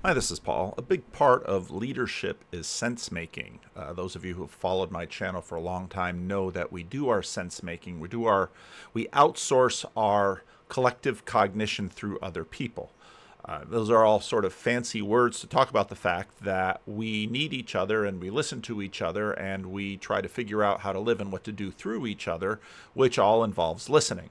Hi, this is Paul. A big part of leadership is sense making. Those of you who have followed my channel for a long time know that we do our sense making. We outsource our collective cognition through other people. Those are all sort of fancy words to talk about the fact that we need each other and we listen to each other and we try to figure out how to live and what to do through each other, which all involves listening.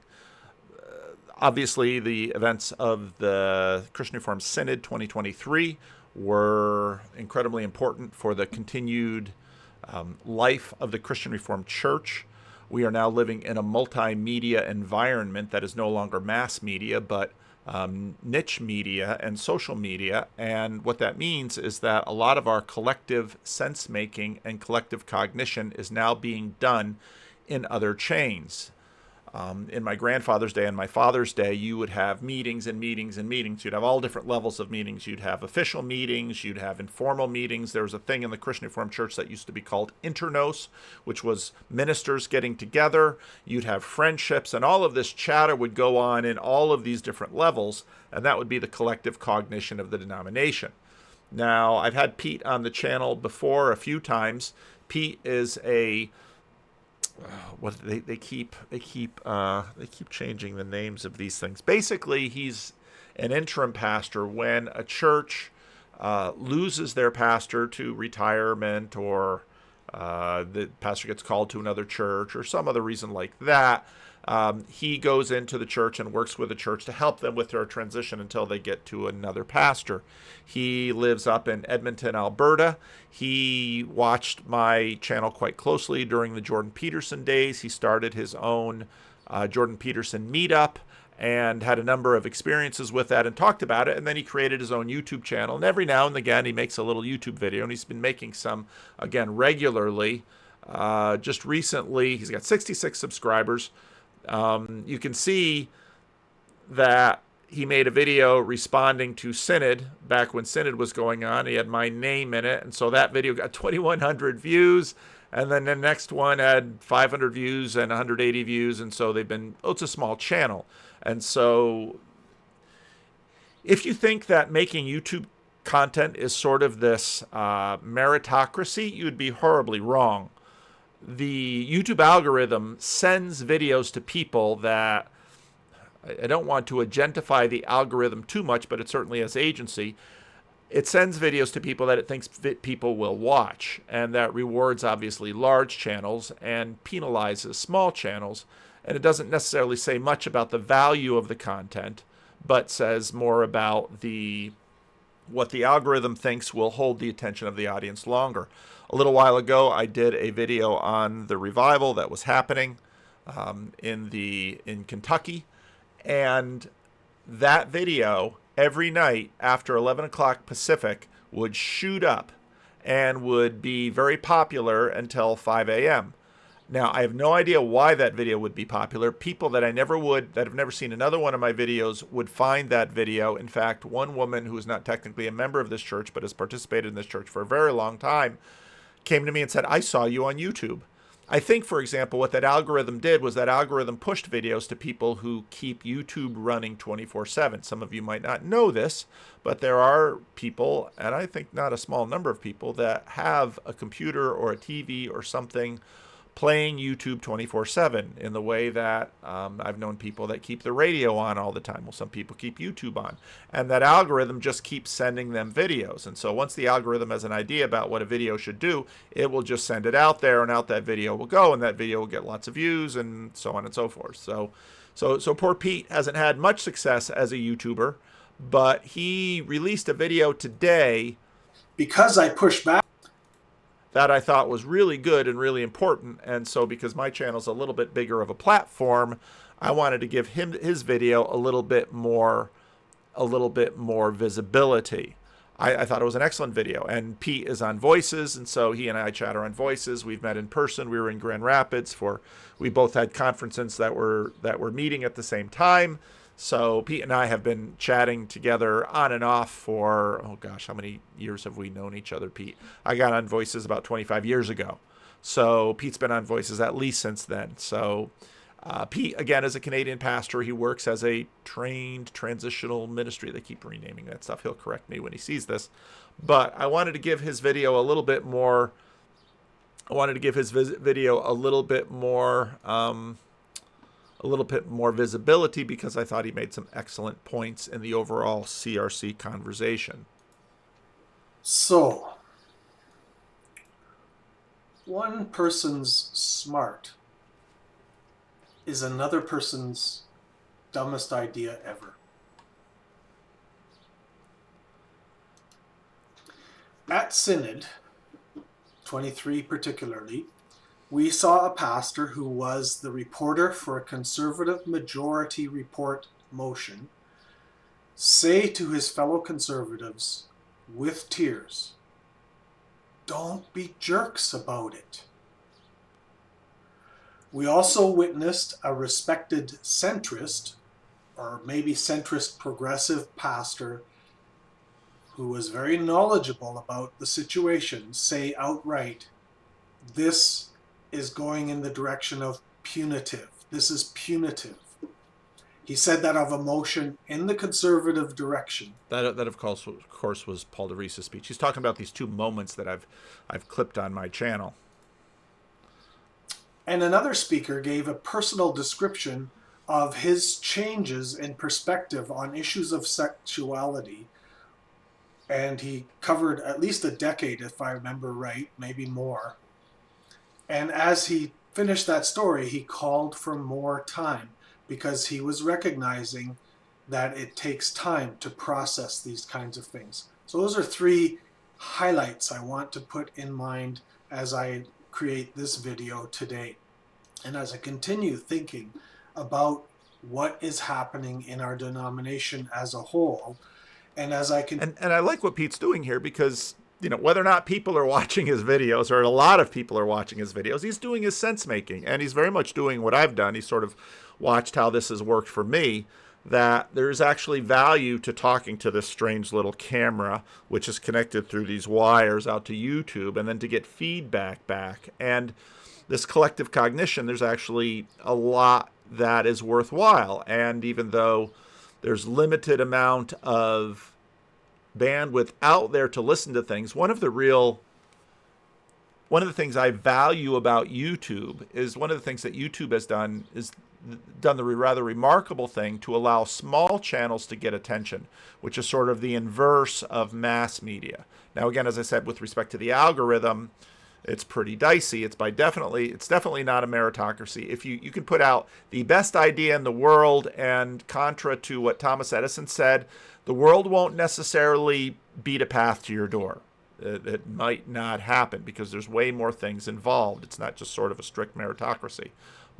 Obviously, the events of the Christian Reformed Synod 2023 were incredibly important for the continued life of the Christian Reformed Church. We are now living in a multimedia environment that is no longer mass media, but niche media and social media. And what that means is that a lot of our collective sense-making and collective cognition is now being done in other chains. In my grandfather's day and my father's day, you would have meetings and meetings and meetings. You'd have all different levels of meetings. You'd have official meetings. You'd have informal meetings. There was a thing in the Christian Reformed Church that used to be called internos, which was ministers getting together. You'd have friendships, and all of this chatter would go on in all of these different levels, and that would be the collective cognition of the denomination. Now, I've had Pete on the channel before a few times. Pete is a they keep changing the names of these things. Basically, he's an interim pastor when a church loses their pastor to retirement, or the pastor gets called to another church, or some other reason like that. He goes into the church and works with the church to help them with their transition until they get to another pastor. He lives up in Edmonton, Alberta. He watched my channel quite closely during the Jordan Peterson days. He started his own Jordan Peterson meetup and had a number of experiences with that and talked about it. And then he created his own YouTube channel. And every now and again, he makes a little YouTube video. And he's been making some, again, regularly. Just recently, he's got 66 subscribers. You can see that he made a video responding to Synod back when Synod was going on. He had my name in it, and so that video got 2,100 views, and then the next one had 500 views and 180 views, and so it's a small channel. And so if you think that making YouTube content is sort of this meritocracy, you'd be horribly wrong. The YouTube algorithm sends videos to people that, I don't want to agentify the algorithm too much, but it certainly has agency. It sends videos to people that it thinks people will watch, and that rewards obviously large channels and penalizes small channels. And it doesn't necessarily say much about the value of the content, but says more about what the algorithm thinks will hold the attention of the audience longer. A little while ago, I did a video on the revival that was happening in Kentucky, and that video every night after 11 o'clock Pacific would shoot up and would be very popular until 5 a.m. Now, I have no idea why that video would be popular. People that have never seen another one of my videos would find that video. In fact, one woman who is not technically a member of this church, but has participated in this church for a very long time, came to me and said, "I saw you on YouTube." I think, for example, what that algorithm did was that algorithm pushed videos to people who keep YouTube running 24/7. Some of you might not know this, but there are people, and I think not a small number of people, that have a computer or a TV or something playing YouTube 24/7 in the way that I've known people that keep the radio on all the time. Well, some people keep YouTube on. And that algorithm just keeps sending them videos. And so once the algorithm has an idea about what a video should do, it will just send it out there, and out that video will go, and that video will get lots of views, and so on and so forth. So poor Pete hasn't had much success as a YouTuber, but he released a video today because I pushed back that I thought was really good and really important. And so because my channel's a little bit bigger of a platform, I wanted to give him his video a little bit more visibility. I thought it was an excellent video. And Pete is on Voices, and so he and I chatter on Voices. We've met in person. We were in Grand Rapids we both had conferences that were meeting at the same time. So Pete and I have been chatting together on and off for, oh gosh, how many years have we known each other, Pete? I got on Voices about 25 years ago. So Pete's been on Voices at least since then. So Pete, again, is a Canadian pastor. He works as a trained transitional ministry. They keep renaming that stuff. He'll correct me when he sees this. But I wanted to give his video a little bit more. I wanted to give his video a little bit more visibility because I thought he made some excellent points in the overall CRC conversation. So, one person's smart is another person's dumbest idea ever. At Synod 23 particularly, we saw a pastor who was the reporter for a conservative majority report motion say to his fellow conservatives with tears, "Don't be jerks about it." We also witnessed a respected centrist, or maybe centrist progressive pastor who was very knowledgeable about the situation say outright, "This is going in the direction of punitive. This is punitive." He said that of a motion in the conservative direction. That of course was Paul DeReese's speech. He's talking about these two moments that I've clipped on my channel. And another speaker gave a personal description of his changes in perspective on issues of sexuality. And he covered at least a decade, if I remember right, maybe more. And as he finished that story, he called for more time because he was recognizing that it takes time to process these kinds of things. So those are three highlights I want to put in mind as I create this video today. And as I continue thinking about what is happening in our denomination as a whole, and as I can... And I like what Pete's doing here because, you know, whether or not people are watching his videos, or a lot of people are watching his videos, he's doing his sense making, and he's very much doing what I've done. He's sort of watched how this has worked for me, that there's actually value to talking to this strange little camera, which is connected through these wires out to YouTube, and then to get feedback back. And this collective cognition, there's actually a lot that is worthwhile. And even though there's limited amount of bandwidth out there to listen to things, one of the things I value about YouTube is one of the things that YouTube has done is done the rather remarkable thing to allow small channels to get attention, which is sort of the inverse of mass media. Now, again, as I said, with respect to the algorithm, it's pretty dicey. It's definitely not a meritocracy. If you can put out the best idea in the world, and contra to what Thomas Edison said, the world won't necessarily beat a path to your door. It might not happen because there's way more things involved. It's not just sort of a strict meritocracy.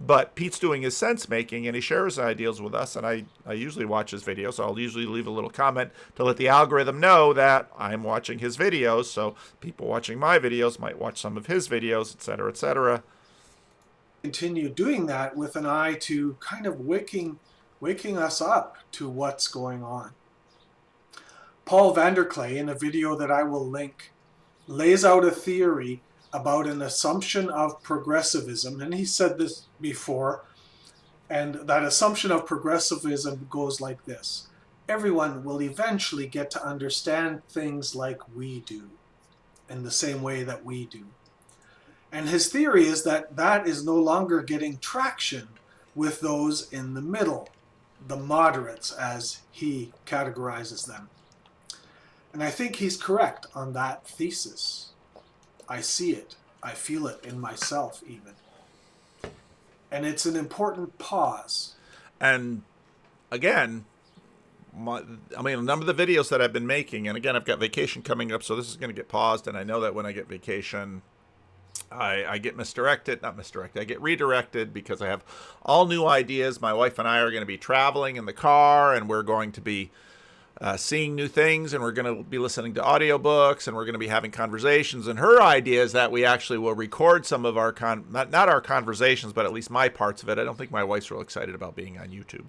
But Pete's doing his sense making, and he shares his ideas with us, and I usually watch his videos. So I'll usually leave a little comment to let the algorithm know that I'm watching his videos, so people watching my videos might watch some of his videos, etc., etc. Continue doing that with an eye to kind of waking us up to what's going on. Paul Vanderklay, in a video that I will link, lays out a theory about an assumption of progressivism, and he said this before, and that assumption of progressivism goes like this: everyone will eventually get to understand things like we do, in the same way that we do. And his theory is that that is no longer getting traction with those in the middle, the moderates, as he categorizes them. And I think he's correct on that thesis. I see it. I feel it in myself even. And it's an important pause. And again, a number of the videos that I've been making, and again, I've got vacation coming up, so this is going to get paused, and I know that when I get vacation, I get I get redirected because I have all new ideas. My wife and I are going to be traveling in the car, and we're going to be seeing new things, and we're going to be listening to audiobooks, and we're going to be having conversations. And her idea is that we actually will record some of our not our conversations, but at least my parts of it. I don't think my wife's real excited about being on YouTube,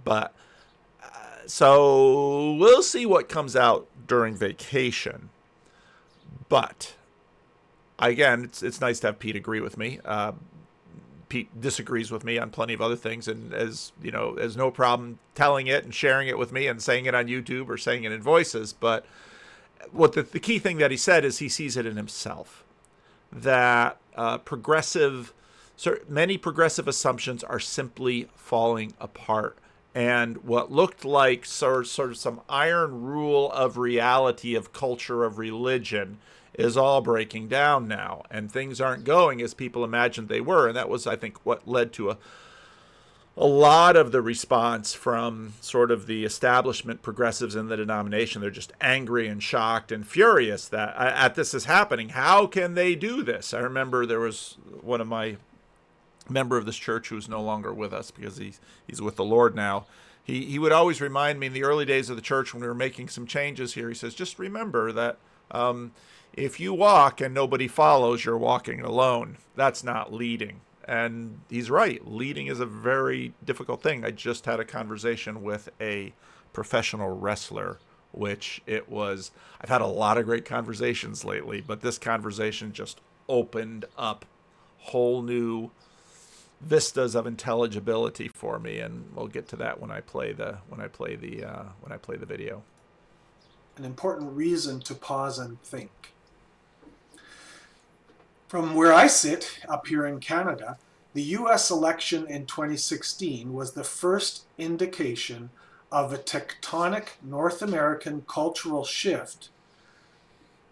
but so we'll see what comes out during vacation. But again, it's nice to have Pete agree with me. Pete disagrees with me on plenty of other things, and has no problem telling it and sharing it with me and saying it on YouTube or saying it in Voices. But what the key thing that he said is he sees it in himself, that many progressive assumptions are simply falling apart. And what looked like sort of some iron rule of reality, of culture, of religion, is all breaking down now. And things aren't going as people imagined they were. And that was, I think, what led to a lot of the response from sort of the establishment progressives in the denomination. They're just angry and shocked and furious that at this is happening. How can they do this? I remember there was one of my member of this church who's no longer with us because he's with the Lord now. He would always remind me in the early days of the church when we were making some changes here. He says, just remember that if you walk and nobody follows, you're walking alone. That's not leading. And he's right. Leading is a very difficult thing. I just had a conversation with a professional wrestler, I've had a lot of great conversations lately, but this conversation just opened up whole new vistas of intelligibility for me, and we'll get to that when I play the video. An important reason to pause and think. From where I sit up here in Canada, the US election in 2016 was the first indication of a tectonic North American cultural shift,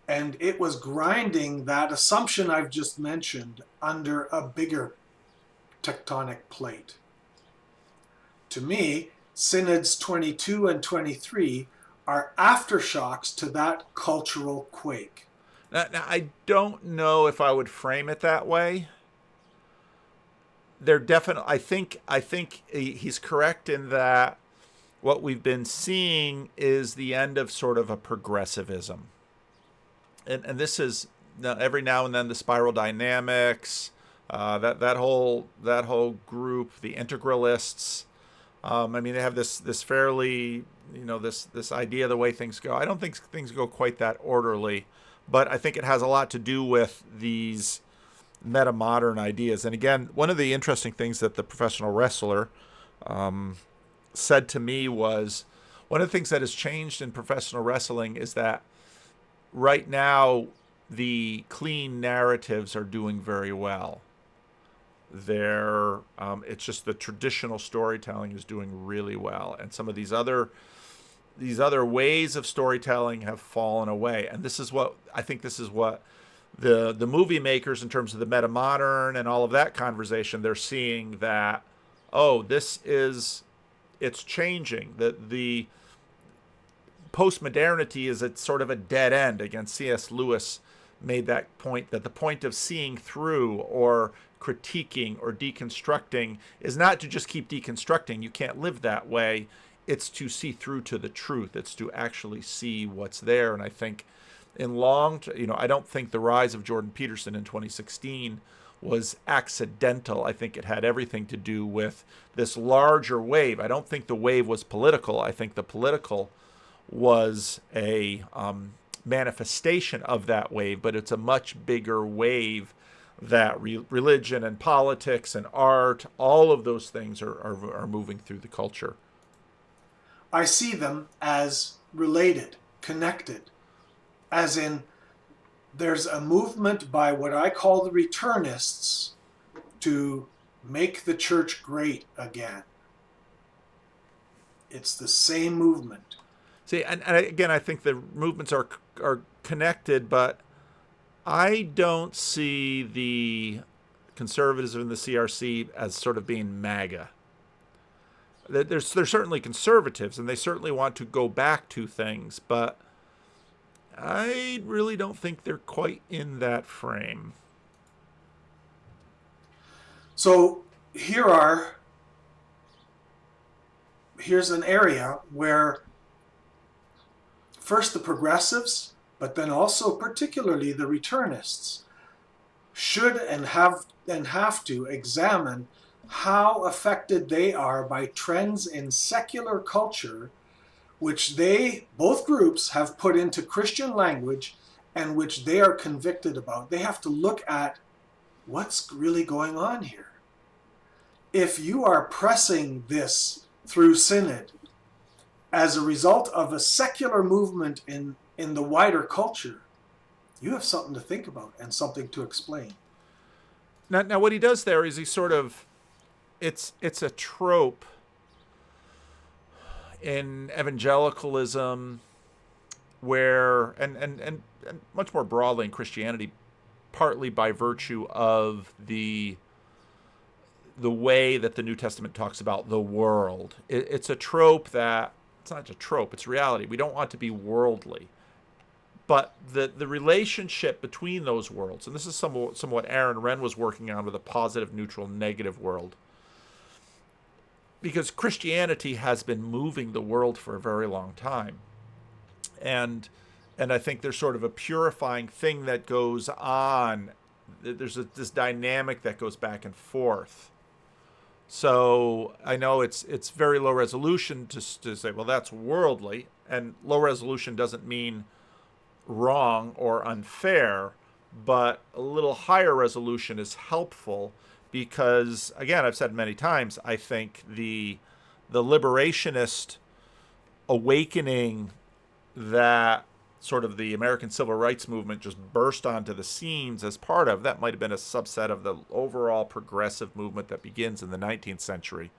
and it was grinding that assumption I've just mentioned under a bigger tectonic plate. To me, Synods 22 and 23 are aftershocks to that cultural quake. Now, I don't know if I would frame it that way. They're definitely. I think he's correct in that what we've been seeing is the end of sort of a progressivism, and this is every now and then the spiral dynamics, that whole group, the integralists. They have this fairly this idea of the way things go. I don't think things go quite that orderly. But I think it has a lot to do with these meta-modern ideas. And again, one of the interesting things that the professional wrestler said to me was, one of the things that has changed in professional wrestling is that right now the clean narratives are doing very well. It's just the traditional storytelling is doing really well. And some of these other ways of storytelling have fallen away. And this is what the movie makers, in terms of the meta-modern and all of that conversation, they're seeing that, it's changing. The post-modernity is at sort of a dead end. Again, C.S. Lewis made that point, that the point of seeing through or critiquing or deconstructing is not to just keep deconstructing. You can't live that way. It's to see through to the truth. It's to actually see what's there. And I think I don't think the rise of Jordan Peterson in 2016 was accidental. I think it had everything to do with this larger wave. I don't think the wave was political. I think the political was a manifestation of that wave, but it's a much bigger wave that religion and politics and art, all of those things are moving through the culture. I see them as related, connected, as in there's a movement by what I call the Returnists to make the church great again. It's the same movement. See, and again, I think the movements are connected, but I don't see the conservatism in the CRC as sort of being MAGA. They're certainly conservatives, and they certainly want to go back to things, but I really don't think they're quite in that frame. So here's an area where first the progressives, but then also particularly the Returnists, should and have to examine how affected they are by trends in secular culture, which both groups have put into Christian language and which they are convicted about. They have to look at what's really going on here. if you are pressing this through Synod as a result of a secular movement in the wider culture, you have something to think about and something to explain. Now what he does there is he sort of, it's a trope in evangelicalism where, and much more broadly in Christianity, partly by virtue of the way that the New Testament talks about the world. It's a trope that, it's not a trope, it's reality. We don't want to be worldly. But the relationship between those worlds, and this is somewhat Aaron Wren was working on with a positive, neutral, negative world, because Christianity has been moving the world for a very long time. And I think there's sort of a purifying thing that goes on. There's this dynamic that goes back and forth. So I know it's very low resolution to say, well, that's worldly, and low resolution doesn't mean wrong or unfair, but a little higher resolution is helpful because, again, I've said many times, I think the liberationist awakening that sort of the American Civil Rights Movement just burst onto the scenes as part of, that might have been a subset of the overall progressive movement that begins in the 19th century,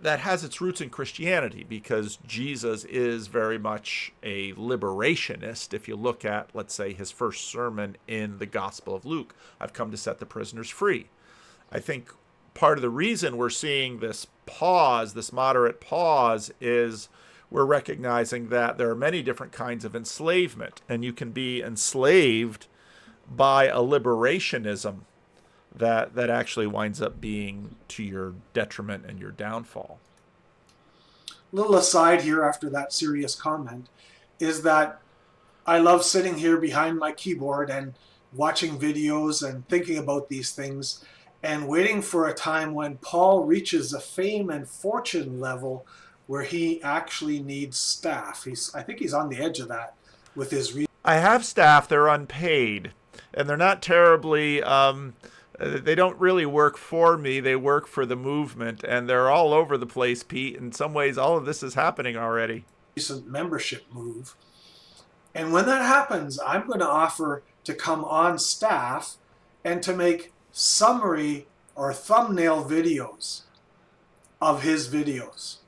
that has its roots in Christianity, because Jesus is very much a liberationist. If you look at, let's say, his first sermon in the Gospel of Luke, I've come to set the prisoners free. I think part of the reason we're seeing this pause, this moderate pause, is we're recognizing that there are many different kinds of enslavement, and you can be enslaved by a liberationism that actually winds up being to your detriment and your downfall. Little aside here after that serious comment is that I love sitting here behind my keyboard and watching videos and thinking about these things and waiting for a time when Paul reaches a fame and fortune level where he actually needs staff. I think he's on the edge of that with his I have staff, they're unpaid, and they're not terribly they don't really work for me. They work for the movement, and they're all over the place, Pete. In some ways, all of this is happening already. recent membership move. And when that happens, I'm going to offer to come on staff and to make summary or thumbnail videos of his videos.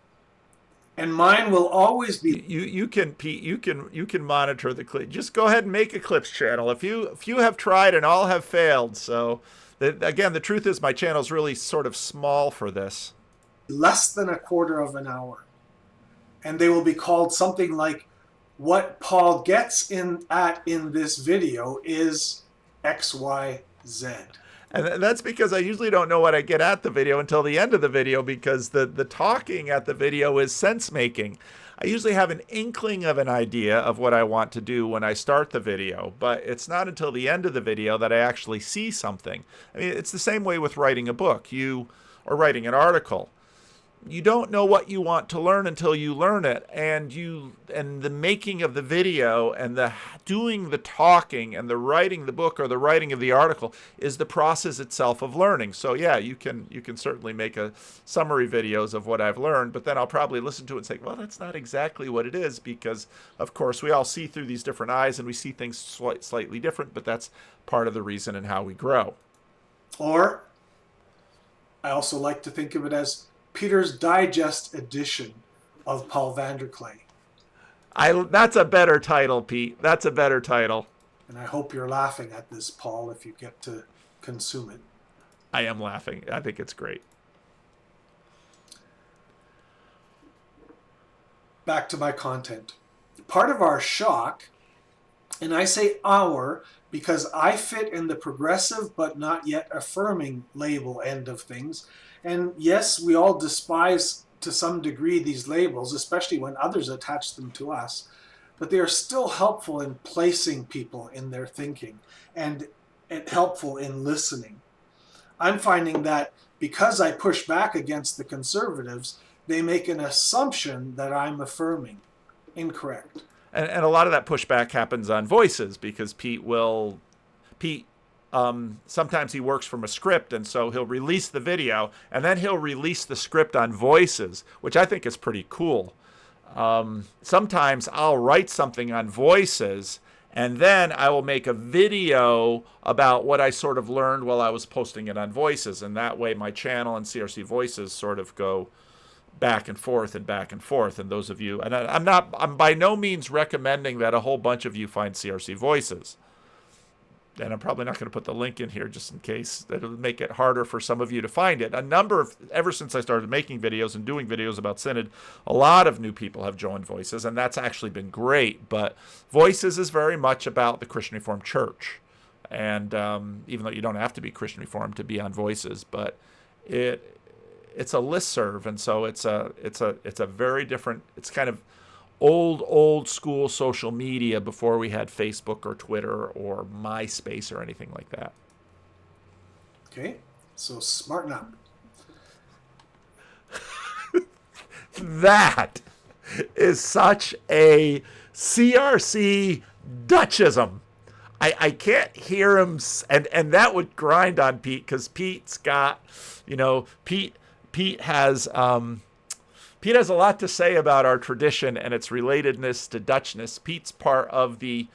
And mine will always be. You can, Pete. You can monitor the clip. Just go ahead and make a clips channel. If you have tried and all have failed, so. Again, the truth is my channel is really sort of small for this. Less than a quarter of an hour. And they will be called something like, what Paul gets in this video is XYZ. And that's because I usually don't know what I get at the video until the end of the video, because the talking at the video is sense making. I usually have an inkling of an idea of what I want to do when I start the video, but it's not until the end of the video that I actually see something. I mean, it's the same way with writing a book, or writing an article. You don't know what you want to learn until you learn it, and the making of the video and the doing the talking and the writing the book or the writing of the article is the process itself of learning. So yeah, you can certainly make a summary videos of what I've learned, but then I'll probably listen to it and say, well, that's not exactly what it is, because of course we all see through these different eyes and we see things slightly different, but that's part of the reason and how we grow. Or I also like to think of it as Peter's Digest edition of Paul Vanderklay. That's a better title, Pete. That's a better title. And I hope you're laughing at this, Paul, if you get to consume it. I am laughing. I think it's great. Back to my content. Part of our shock, and I say our because I fit in the progressive but not yet affirming label end of things. And yes, we all despise to some degree these labels, especially when others attach them to us, but they are still helpful in placing people in their thinking and helpful in listening. I'm finding that because I push back against the conservatives, they make an assumption that I'm affirming. Incorrect. And a lot of that pushback happens on voices, because Pete sometimes he works from a script, and so he'll release the video, and then he'll release the script on Voices, which I think is pretty cool. Sometimes I'll write something on Voices, and then I will make a video about what I sort of learned while I was posting it on Voices, and that way my channel and CRC Voices sort of go back and forth and back and forth. And those of you, and I'm by no means recommending that a whole bunch of you find CRC Voices. And I'm probably not going to put the link in here just in case that'll make it harder for some of you to find it. Ever since I started making videos and doing videos about Synod, a lot of new people have joined Voices, and that's actually been great. But Voices is very much about the Christian Reformed Church. And even though you don't have to be Christian Reformed to be on Voices, but it's a listserv, and so it's a very different, it's kind of old school social media before we had Facebook or Twitter or MySpace or anything like that. Okay, so smarten up. That is such a CRC Dutchism. I can't hear him, and that would grind on Pete, because Pete's got, Pete has a lot to say about our tradition and its relatedness to Dutchness. Pete's part of the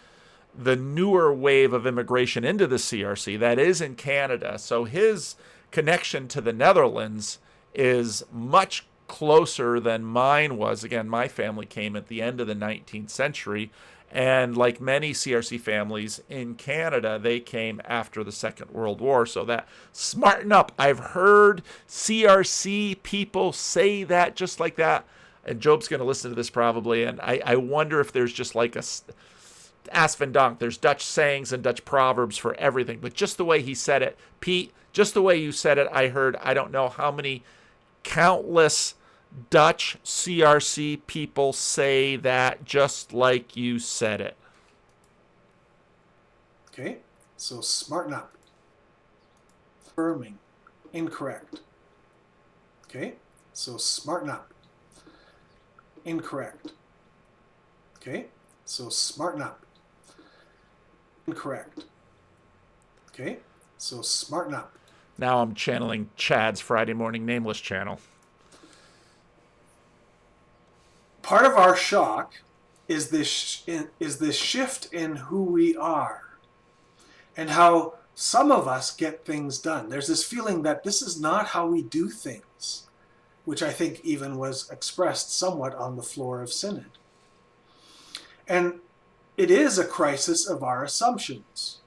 newer wave of immigration into the CRC that is in Canada. So his connection to the Netherlands is much closer than mine was. Again, my family came at the end of the 19th century. And like many CRC families in Canada, they came after the Second World War. So that, smarten up. I've heard CRC people say that just like that. And Job's going to listen to this probably. And I wonder if there's just like Ask Van Donk. There's Dutch sayings and Dutch proverbs for everything. But just the way he said it, Pete, just the way you said it, I heard, I don't know how many countless Dutch CRC people say that just like you said it. Okay, so smarten up. Affirming. Incorrect. Okay, so smarten up. Incorrect. Okay, so smarten up. Incorrect. Okay, so smarten up. Now I'm channeling Chad's Friday Morning Nameless channel. Part of our shock is this shift in who we are and how some of us get things done. There's this feeling that this is not how we do things, which I think even was expressed somewhat on the floor of Synod. And it is a crisis of our assumptions.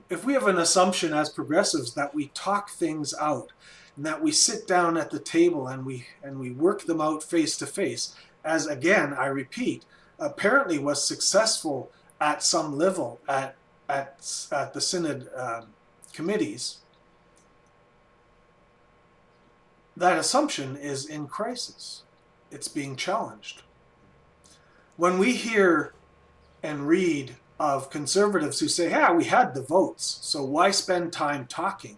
If we have an assumption as progressives that we talk things out, and that we sit down at the table and we work them out face to face, as again, I repeat, apparently was successful at some level at the Synod committees, that assumption is in crisis. It's being challenged. When we hear and read of conservatives who say, we had the votes, so why spend time talking?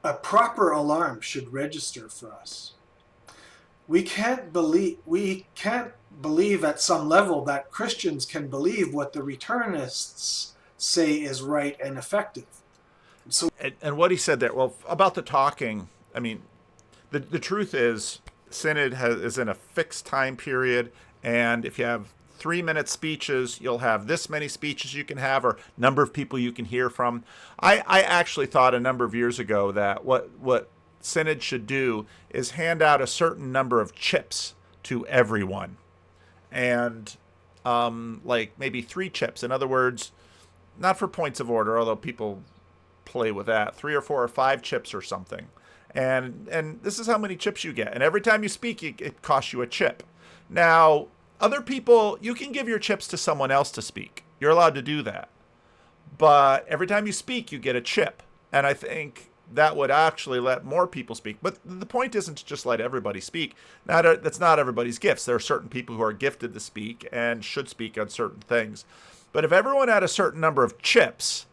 A proper alarm should register for us. We can't believe at some level that Christians can believe what the Returnists say is right and effective. So, and what he said there, well, about the talking, I mean, the truth is, Synod is in a fixed time period, and if you have 3-minute speeches, you'll have this many speeches you can have, or number of people you can hear from. I actually thought a number of years ago that what Synod should do is hand out a certain number of chips to everyone. And like maybe 3 chips. In other words, not for points of order, although people play with that, 3 or 4 or 5 chips or something. And this is how many chips you get. And every time you speak, it costs you a chip. Now, other people, you can give your chips to someone else to speak. You're allowed to do that. But every time you speak, you get a chip. And I think that would actually let more people speak. But the point isn't to just let everybody speak. That's not everybody's gifts. There are certain people who are gifted to speak and should speak on certain things. But if everyone had a certain number of chips,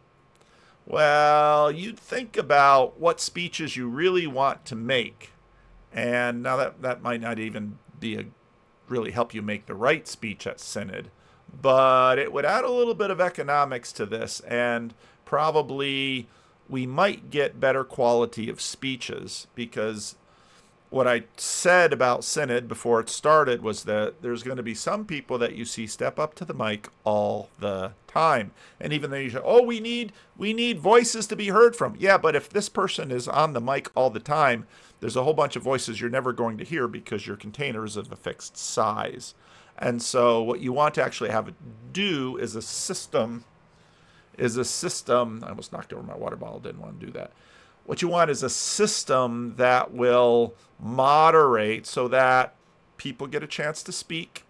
well, you'd think about what speeches you really want to make. And now that might not even be really help you make the right speech at Synod, but it would add a little bit of economics to this, and probably we might get better quality of speeches, because what I said about Synod before it started was that there's going to be some people that you see step up to the mic all the time. And even though you say, oh, we need voices to be heard from. Yeah, but if this person is on the mic all the time, there's a whole bunch of voices you're never going to hear because your container is of a fixed size. And so what you want to actually have it do is a system, I almost knocked over my water bottle, didn't want to do that. What you want is a system that will moderate so that people get a chance to speak.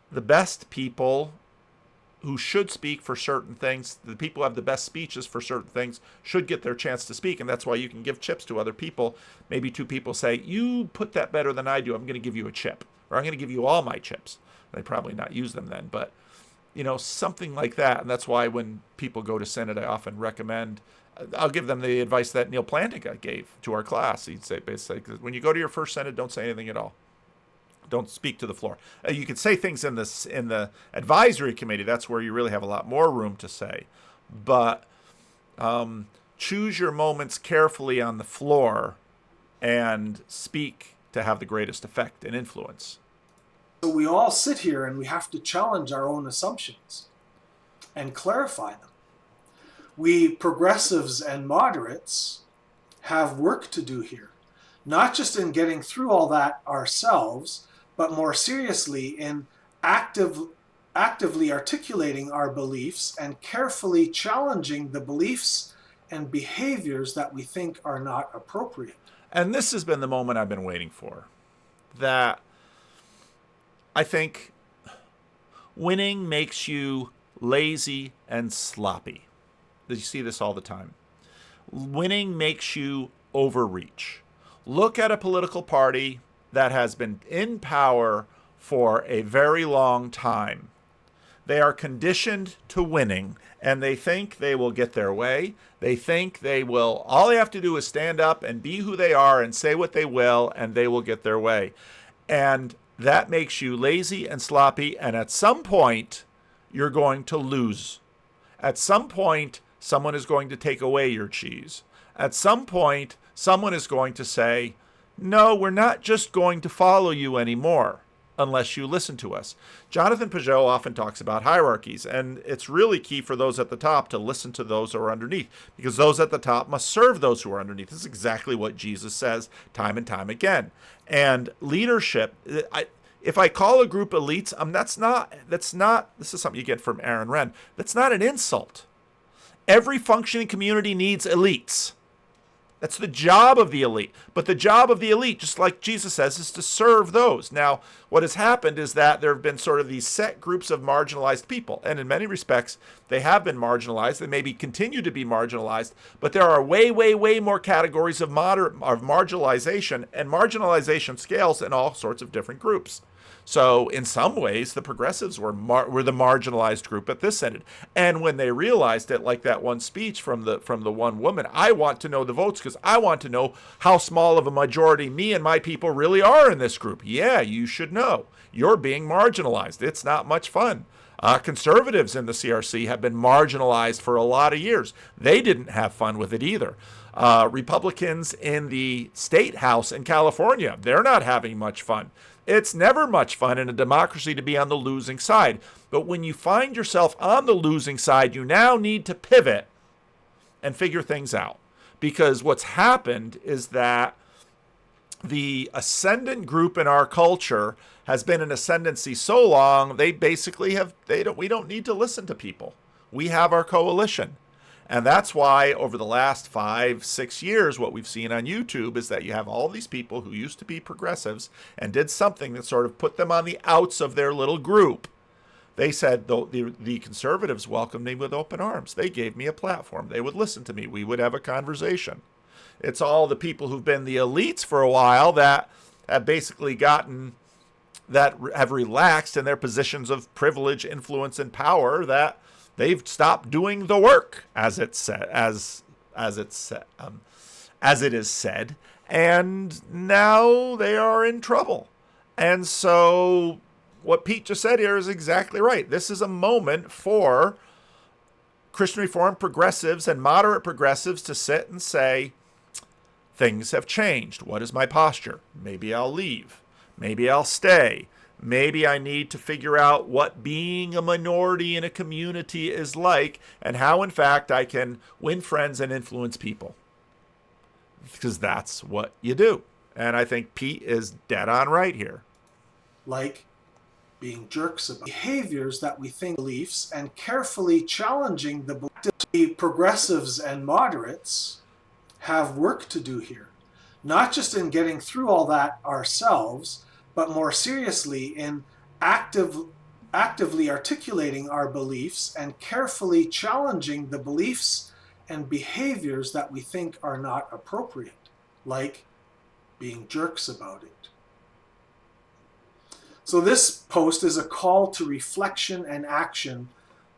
The best people who should speak for certain things, the people who have the best speeches for certain things, should get their chance to speak. And that's why you can give chips to other people. Maybe two people say, you put that better than I do, I'm going to give you a chip. Or I'm going to give you all my chips. They probably not use them then, but something like that. And that's why when people go to Synod, I often recommend, I'll give them the advice that Neil Plantinga gave to our class. He'd say, basically, when you go to your first Synod, don't say anything at all. Don't speak to the floor. You can say things in the advisory committee. That's where you really have a lot more room to say. But choose your moments carefully on the floor and speak to have the greatest effect and influence. So we all sit here and we have to challenge our own assumptions and clarify them. We progressives and moderates have work to do here, not just in getting through all that ourselves, but more seriously in actively articulating our beliefs and carefully challenging the beliefs and behaviors that we think are not appropriate. And this has been the moment I've been waiting for. That I think winning makes you lazy and sloppy. You see this all the time. Winning makes you overreach. Look at a political party that has been in power for a very long time. They are conditioned to winning, and they think they will get their way. They think all they have to do is stand up and be who they are and say what they will, and they will get their way. And that makes you lazy and sloppy, and at some point, you're going to lose. At some point, someone is going to take away your cheese. At some point, someone is going to say, no, we're not just going to follow you anymore unless you listen to us. Jonathan Pageau often talks about hierarchies, and it's really key for those at the top to listen to those who are underneath, because those at the top must serve those who are underneath. This is exactly what Jesus says time and time again. And leadership, if I call a group elites, that's not, this is something you get from Aaron Wren, that's not an insult. Every functioning community needs elites. That's the job of the elite. But the job of the elite, just like Jesus says, is to serve those. Now, what has happened is that there have been sort of these set groups of marginalized people. And in many respects, they have been marginalized. They maybe continue to be marginalized. But there are way, way, way more categories of marginalization. And marginalization scales in all sorts of different groups. So in some ways, the progressives were the marginalized group at this Synod. And when they realized it, like that one speech from the one woman, I want to know the votes because I want to know how small of a majority me and my people really are in this group. Yeah, you should know. You're being marginalized. It's not much fun. Conservatives in the CRC have been marginalized for a lot of years. They didn't have fun with it either. Republicans in the state house in California, they're not having much fun. It's never much fun in a democracy to be on the losing side. But when you find yourself on the losing side, you now need to pivot and figure things out. Because what's happened is that the ascendant group in our culture has been in ascendancy so long, they basically we don't need to listen to people. We have our coalition. And that's why over the last 5-6 years, what we've seen on YouTube is that you have all these people who used to be progressives and did something that sort of put them on the outs of their little group. They said the conservatives welcomed me with open arms. They gave me a platform. They would listen to me. We would have a conversation. It's all the people who've been the elites for a while that have basically have relaxed in their positions of privilege, influence, and power, that they've stopped doing the work, as it is said, and now they are in trouble. And so what Pete just said here is exactly right. This is a moment for Christian Reformed progressives and moderate progressives to sit and say, things have changed. What is my posture? Maybe I'll leave. Maybe I'll stay. Maybe I need to figure out what being a minority in a community is like and how, in fact, I can win friends and influence people. Because that's what you do. And I think Pete is dead on right here. Like being jerks about behaviors that we think beliefs and carefully challenging the beliefs. The progressives and moderates have work to do here, not just in getting through all that ourselves, but more seriously in actively articulating our beliefs and carefully challenging the beliefs and behaviors that we think are not appropriate, like being jerks about it. So this post is a call to reflection and action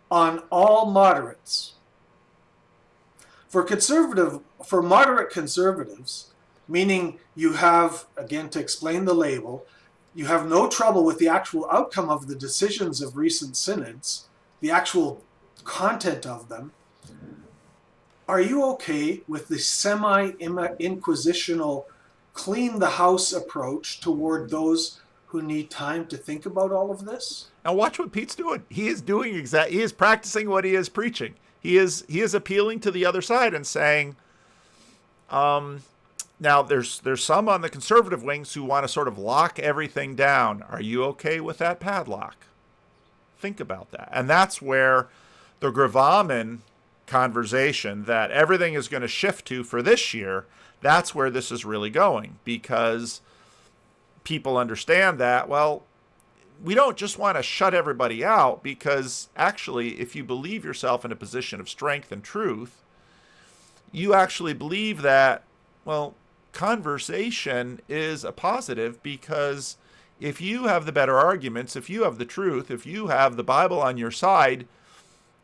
on all moderates. For moderate conservatives, meaning you have, again, to explain the label, you have no trouble with the actual outcome of the decisions of recent synods, the actual content of them. Are you okay with the semi-inquisitional clean the house approach toward those who need time to think about all of this? Now watch what Pete's doing. He is doing he is practicing what he is preaching. He is appealing to the other side and saying, now there's some on the conservative wings who want to sort of lock everything down. Are you okay with that padlock? Think about that. And that's where the gravamen conversation that everything is going to shift to for this year, that's where this is really going, because people understand that, well, we don't just want to shut everybody out, because actually, if you believe yourself in a position of strength and truth, you actually believe that, well, conversation is a positive, because if you have the better arguments, if you have the truth, if you have the Bible on your side,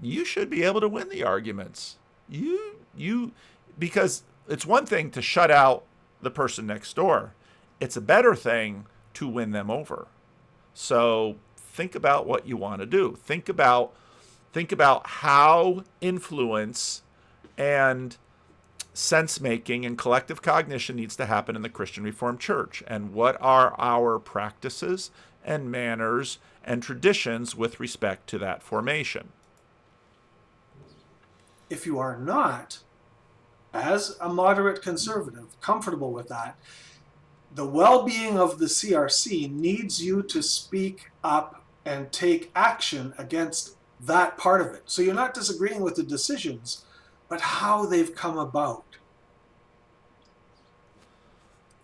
you should be able to win the arguments. Because it's one thing to shut out the person next door. It's a better thing to win them over. So think about what you want to do. Think about how influence and sense-making and collective cognition needs to happen in the Christian Reformed Church, and what are our practices and manners and traditions with respect to that formation. If you are not, as a moderate conservative, comfortable with that, the well-being of the CRC needs you to speak up and take action against that part of it. So you're not disagreeing with the decisions, but how they've come about.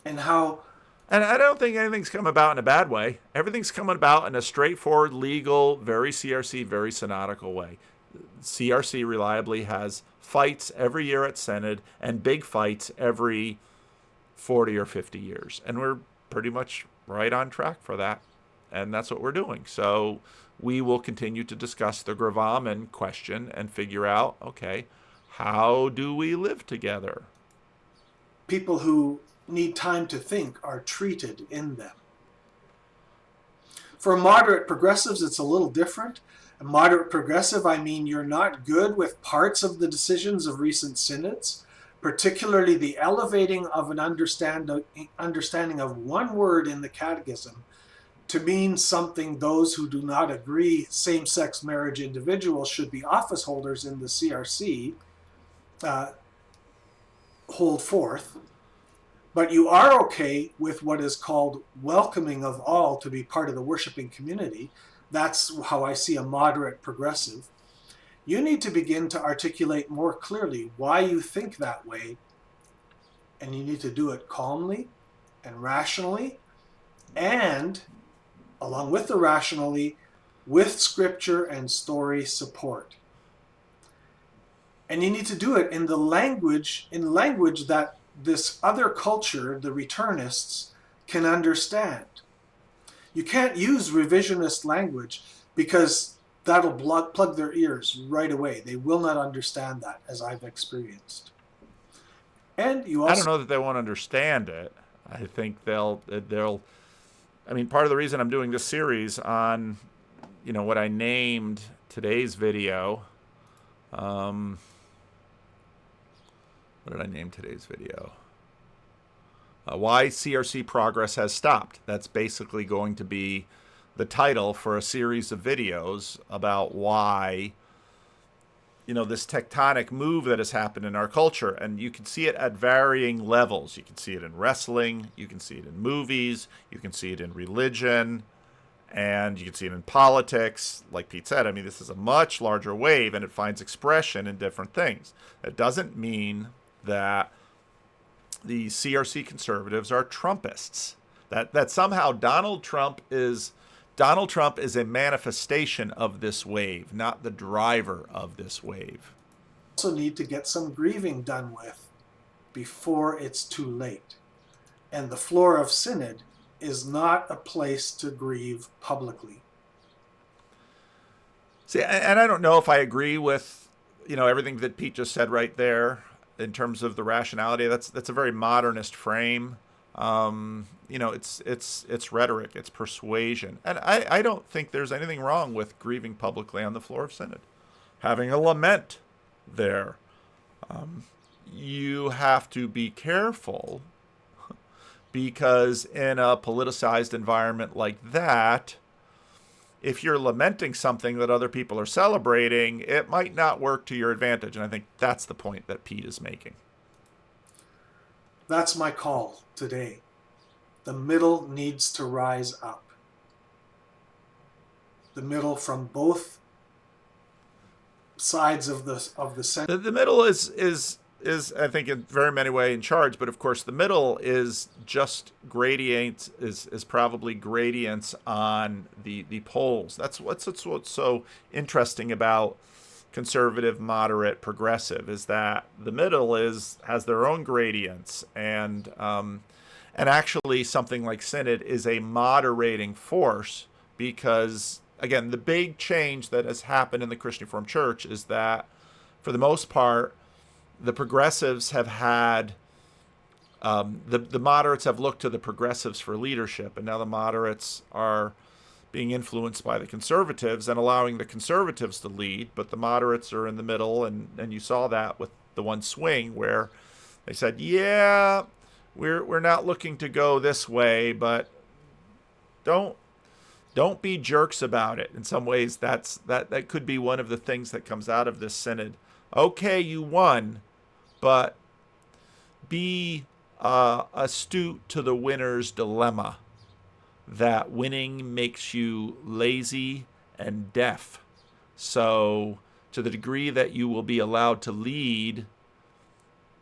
And how... And I don't think anything's come about in a bad way. Everything's coming about in a straightforward, legal, very CRC, very synodical way. CRC reliably has fights every year at Synod and big fights every 40 or 50 years. And we're pretty much right on track for that. And that's what we're doing. So we will continue to discuss the gravamen question and figure out, okay, how do we live together? People who need time to think are treated in them. For moderate progressives, it's a little different. A moderate progressive, I mean you're not good with parts of the decisions of recent synods, particularly the elevating of an understanding of one word in the catechism to mean something those who do not agree same-sex marriage individuals should be office holders in the CRC hold forth. But you are okay with what is called welcoming of all to be part of the worshiping community. That's how I see a moderate progressive. You need to begin to articulate more clearly why you think that way, and you need to do it calmly and rationally, and along with the rationally, with scripture and story support. And you need to do it in the language that this other culture, the Returnists, can understand. You can't use revisionist language because that'll plug their ears right away. They will not understand that, as I've experienced. And you also... I don't know that they won't understand it. I think they'll I mean, part of the reason I'm doing this series on, what I named today's video. What did I name today's video? Why CRC Progress has stopped. That's basically going to be the title for a series of videos about why, this tectonic move that has happened in our culture. And you can see it at varying levels. You can see it in wrestling. You can see it in movies. You can see it in religion. And you can see it in politics. Like Pete said, I mean, this is a much larger wave, and it finds expression in different things. That doesn't mean that the CRC conservatives are Trumpists. That somehow Donald Trump is a manifestation of this wave, not the driver of this wave. Also need to get some grieving done with before it's too late. And the floor of Synod is not a place to grieve publicly. See, and I don't know if I agree with, everything that Pete just said right there in terms of the rationality. That's a very modernist frame. It's rhetoric, it's persuasion. And I don't think there's anything wrong with grieving publicly on the floor of Synod, having a lament there. You have to be careful, because in a politicized environment like that, if you're lamenting something that other people are celebrating, it might not work to your advantage. And I think that's the point that Pete is making. That's my call today. The middle needs to rise up. The middle from both sides of the center. The middle is I think in very many ways in charge, but of course the middle is just gradients, is probably gradients on the polls. That's what's so interesting about conservative, moderate, progressive, is that the middle has their own gradients, and actually something like Synod is a moderating force, because again, the big change that has happened in the Christian Reformed Church is that for the most part, the progressives have had, the moderates have looked to the progressives for leadership, and now the moderates are being influenced by the conservatives and allowing the conservatives to lead, but the moderates are in the middle, and you saw that with the one swing where they said, yeah, we're not looking to go this way, but don't be jerks about it. In some ways, that could be one of the things that comes out of this synod. Okay, you won, but be astute to the winner's dilemma, that winning makes you lazy and deaf. So to the degree that you will be allowed to lead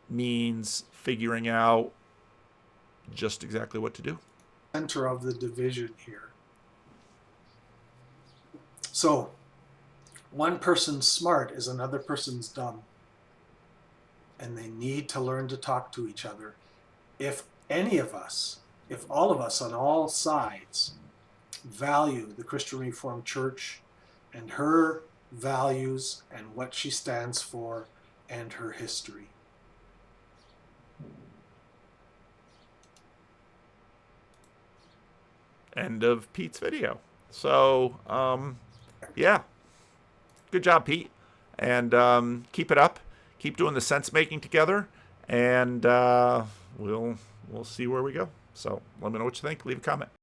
means figuring out just exactly what to do. Center of the division here. So one person's smart is another person's dumb. And they need to learn to talk to each other. If any of us, if all of us on all sides value the Christian Reformed Church and her values and what she stands for and her history. End of Pete's video. So, yeah. Good job, Pete. And keep it up. Keep doing the sense making together, and we'll see where we go. So let me know what you think. Leave a comment.